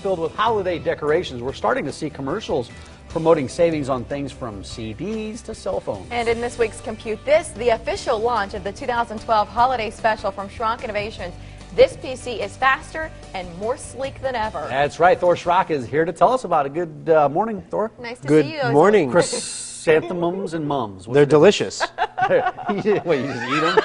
filled with holiday decorations. We're starting to see commercials promoting savings on things from CDs to cell phones. And in this week's Compute This, the official launch of the 2012 holiday special from Schrock Innovations. This PC is faster and more sleek than ever. That's right. Thor Schrock is here to tell us about it. Good morning, Thor. Nice to Good see you. morning. Chrysanthemums and mums. They're delicious. Wait, you just eat them?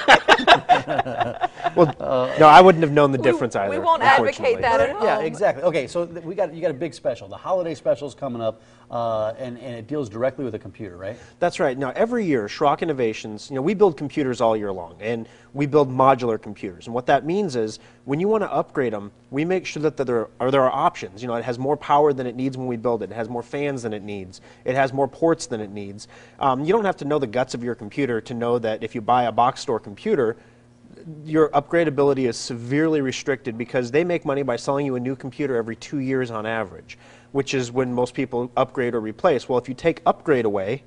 Well, no, I wouldn't have known the difference either. We won't advocate unfortunately. that at home. Yeah, exactly. Okay, so you got a big special. The holiday special is coming up, and it deals directly with a computer, right? That's right. Now, every year, Schrock Innovations, we build computers all year long, and we build modular computers. And what that means is, when you want to upgrade them, we make sure that there are options. It has more power than it needs when we build it. It has more fans than it needs. It has more ports than it needs. You don't have to know the guts of your computer to know that if you buy a box store computer, your upgradability is severely restricted because they make money by selling you a new computer every 2 years on average, which is when most people upgrade or replace. Well, if you take upgrade away,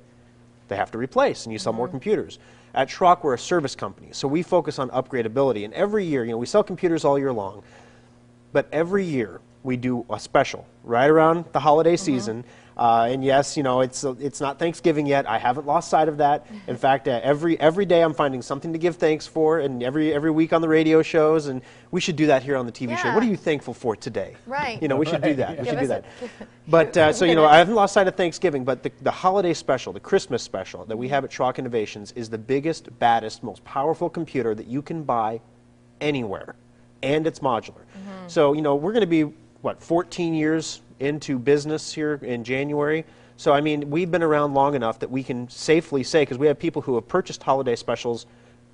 they have to replace, and you sell more computers. At Schrock, we're a service company, so we focus on upgradability. And every year, we sell computers all year long, but every year we do a special right around the holiday season. And yes, it's not Thanksgiving yet. I haven't lost sight of that. In fact, every day I'm finding something to give thanks for, and every week on the radio shows, and we should do that here on the TV show. What are you thankful for today? Right. We should do that. We should do that. But So I haven't lost sight of Thanksgiving, but the holiday special, the Christmas special that we have at Schrock Innovations is the biggest, baddest, most powerful computer that you can buy anywhere, and it's modular. So we're going to be 14 years into business here in January. So, we've been around long enough that we can safely say, because we have people who have purchased holiday specials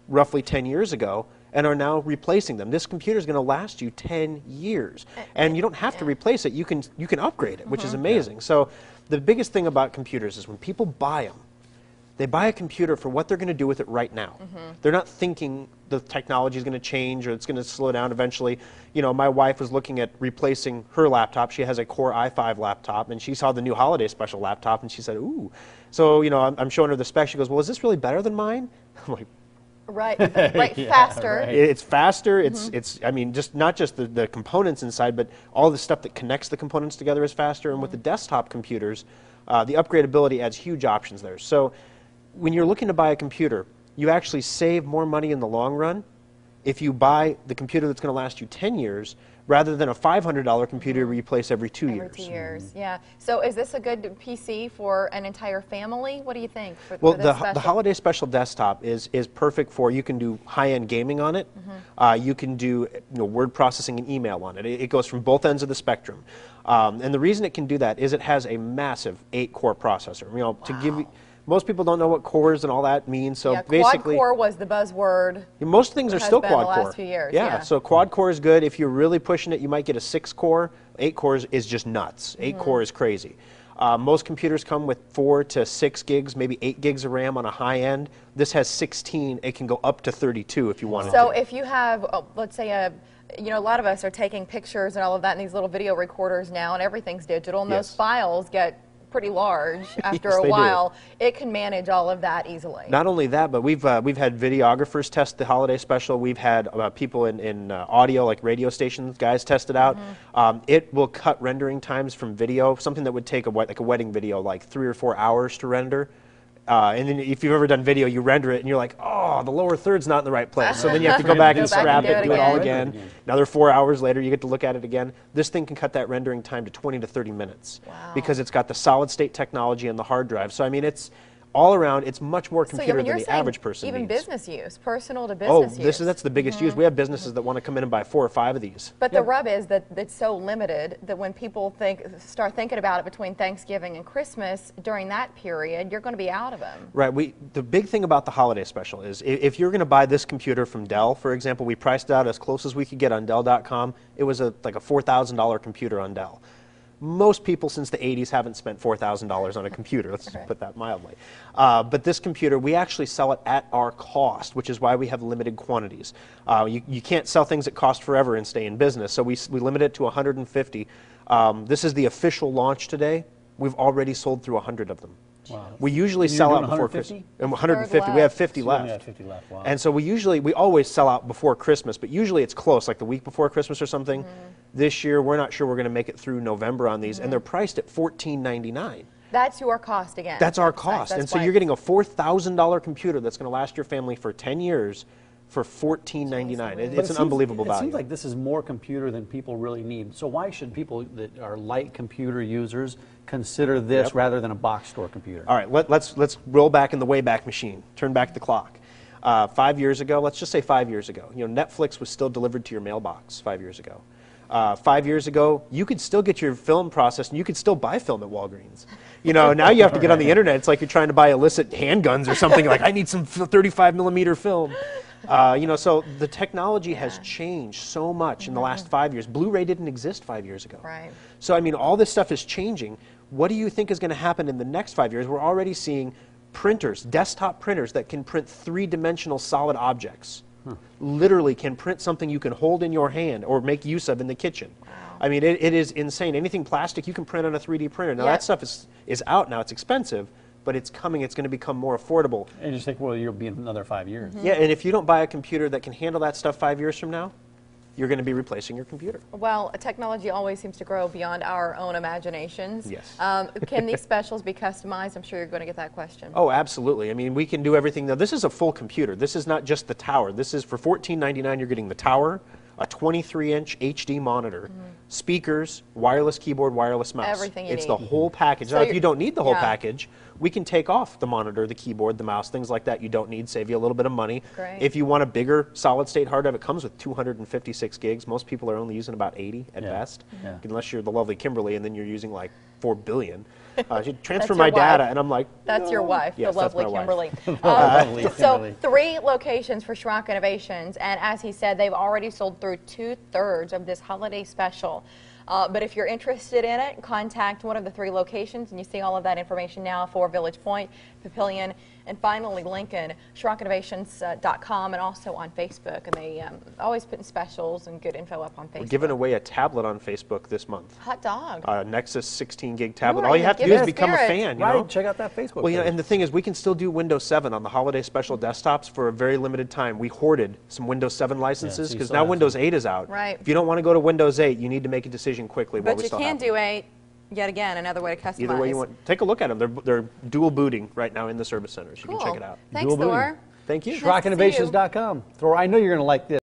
roughly 10 years ago and are now replacing them. This computer is going to last you 10 years. And you don't have to replace it. You can upgrade it, which is amazing. So, the biggest thing about computers is when people buy them, they buy a computer for what they're going to do with it right now. They're not thinking the technology is going to change or it's going to slow down eventually. My wife was looking at replacing her laptop. She has a Core i5 laptop, and she saw the new holiday special laptop, and she said, ooh. So, I'm showing her the spec. She goes, well, is this really better than mine? I'm like, right, faster. Right. It's faster. It's just not just the components inside, but all the stuff that connects the components together is faster. And with the desktop computers, the upgradability adds huge options there. So, when you're looking to buy a computer, you actually save more money in the long run if you buy the computer that's going to last you 10 years rather than a $500 computer you replace every 2 years. Every 2 years, yeah. So is this a good PC for an entire family? What do you think? Well, the holiday special desktop is perfect for, you can do high-end gaming on it. You can do word processing and email on it. It goes from both ends of the spectrum. And the reason it can do that is it has a massive 8-core processor. To give you, most people don't know what cores and all that means, so basically... quad-core was the buzzword. Most things are still quad-core. The last few years, yeah, so quad-core is good. If you're really pushing it, you might get a 6-core. 8 cores is just nuts. 8-core is crazy. Most computers come with 4 to 6 gigs, maybe 8 gigs of RAM on a high end. This has 16. It can go up to 32 if you wanted to. So if you have, let's say, a lot of us are taking pictures and all of that in these little video recorders now, and everything's digital, and those files get pretty large after a while. It can manage all of that easily. Not only that, but we've had videographers test the holiday special. We've had people in audio, like radio stations, guys test it out. It will cut rendering times from video, something that would take a wedding video like 3 or 4 hours to render. And then if you've ever done video, you render it and you're like, oh, the lower third's not in the right place. So then you have to go back and scrap it, do it all again. Another 4 hours later, you get to look at it again. This thing can cut that rendering time to 20 to 30 minutes because it's got the solid state technology and the hard drive. So, it's all around, it's much more computer than the average person even needs. Business use, personal to business use. That's the biggest use. We have businesses that want to come in and buy 4 or 5 of these. But the rub is that it's so limited that when people start thinking about it between Thanksgiving and Christmas, during that period, you're going to be out of them. Right. The big thing about the holiday special is if you're going to buy this computer from Dell, for example, we priced it out as close as we could get on Dell.com. It was like a $4,000 computer on Dell. Most people since the 80s haven't spent $4,000 on a computer, let's just put that mildly. But this computer, we actually sell it at our cost, which is why we have limited quantities. You can't sell things at cost forever and stay in business, so we limit it to 150. This is the official launch today. We've already sold through 100 of them. Wow. We usually And you're sell doing out before 150? Christmas. And 150. We have 50 So we only left. got 50 left. Wow. And so we always sell out before Christmas, but usually it's close, like the week before Christmas or something. This year, we're not sure we're going to make it through November on these, and they're priced at $14.99. That's your cost again. That's our That's cost. nice. And so That's you're why- getting a $4,000 computer that's going to last your family for 10 years for $14.99. But It's an unbelievable It value. seems like this is more computer than people really need. So why should people that are light computer users consider this Yep. rather than a box store computer? All right, let's roll back in the Wayback Machine. Turn back the clock. 5 years ago, let's just say 5 years ago, Netflix was still delivered to your mailbox 5 years ago. 5 years ago, you could still get your film processed, and you could still buy film at Walgreens. Now you have to get on the internet. It's like you're trying to buy illicit handguns or something. Like, I need some 35 millimeter film. So the technology has changed so much in the last 5 years. Blu-ray didn't exist 5 years ago. Right. So, all this stuff is changing. What do you think is going to happen in the next 5 years? We're already seeing printers, desktop printers that can print three-dimensional solid objects. Literally can print something you can hold in your hand or make use of in the kitchen. Wow. It is insane. Anything plastic you can print on a 3D printer. Now, that stuff is out now. It's expensive, but it's coming. It's going to become more affordable. And you just think, well, you'll be in another 5 years. Yeah, and if you don't buy a computer that can handle that stuff 5 years from now, you're going to be replacing your computer. Well, technology always seems to grow beyond our own imaginations. Yes. Can these specials be customized? I'm sure you're going to get that question. Oh, absolutely. We can do everything. Now, this is a full computer. This is not just the tower. This is for $14.99. You're getting the tower, a 23-inch HD monitor, speakers, wireless keyboard, wireless mouse. Everything you It's need. the whole package. So now, if you're- you don't need the whole yeah. package, we can take off the monitor, the keyboard, the mouse, things like that you don't need, save you a little bit of money. Great. If you want a bigger solid-state hard drive, it comes with 256 gigs. Most people are only using about 80 at Yeah. best, Yeah. unless you're the lovely Kimberly, and then you're using like 4 billion. You transfer That's my your data, wife. and I'm like, That's your no. wife, Yes, the that's lovely my wife. Kimberly. Lovely So Kimberly. 3 locations for Schrock Innovations, and as he said, they've already sold through 2/3 of this holiday special. But if you're interested in it, contact one of the 3 locations, and you see all of that information now for Village Point, Papillion, and finally Lincoln, SchrockInnovations.com, and also on Facebook. And they always putting specials and good info up on Facebook. We're giving away a tablet on Facebook this month. Hot dog. Nexus 16 gig tablet. are All in you the have to do gift is become a spirit. fan. Right, check out that Facebook Well, page. and the thing is, we can still do Windows 7 on the holiday special desktops for a very limited time. We hoarded some Windows 7 licenses so you because still now have Windows some. 8 is out. Right. If you don't want to go to Windows 8, you need to make a decision quickly while But we you still can have them. do 8, yet again, another way to customize. Either way you want. Take a look at them. They're dual booting right now in the service centers. You Cool. can check it out. Thanks, Dual booting. Thor. Thank you. Nice to see you. SchrockInnovations.com. Thor, I know you're going to like this.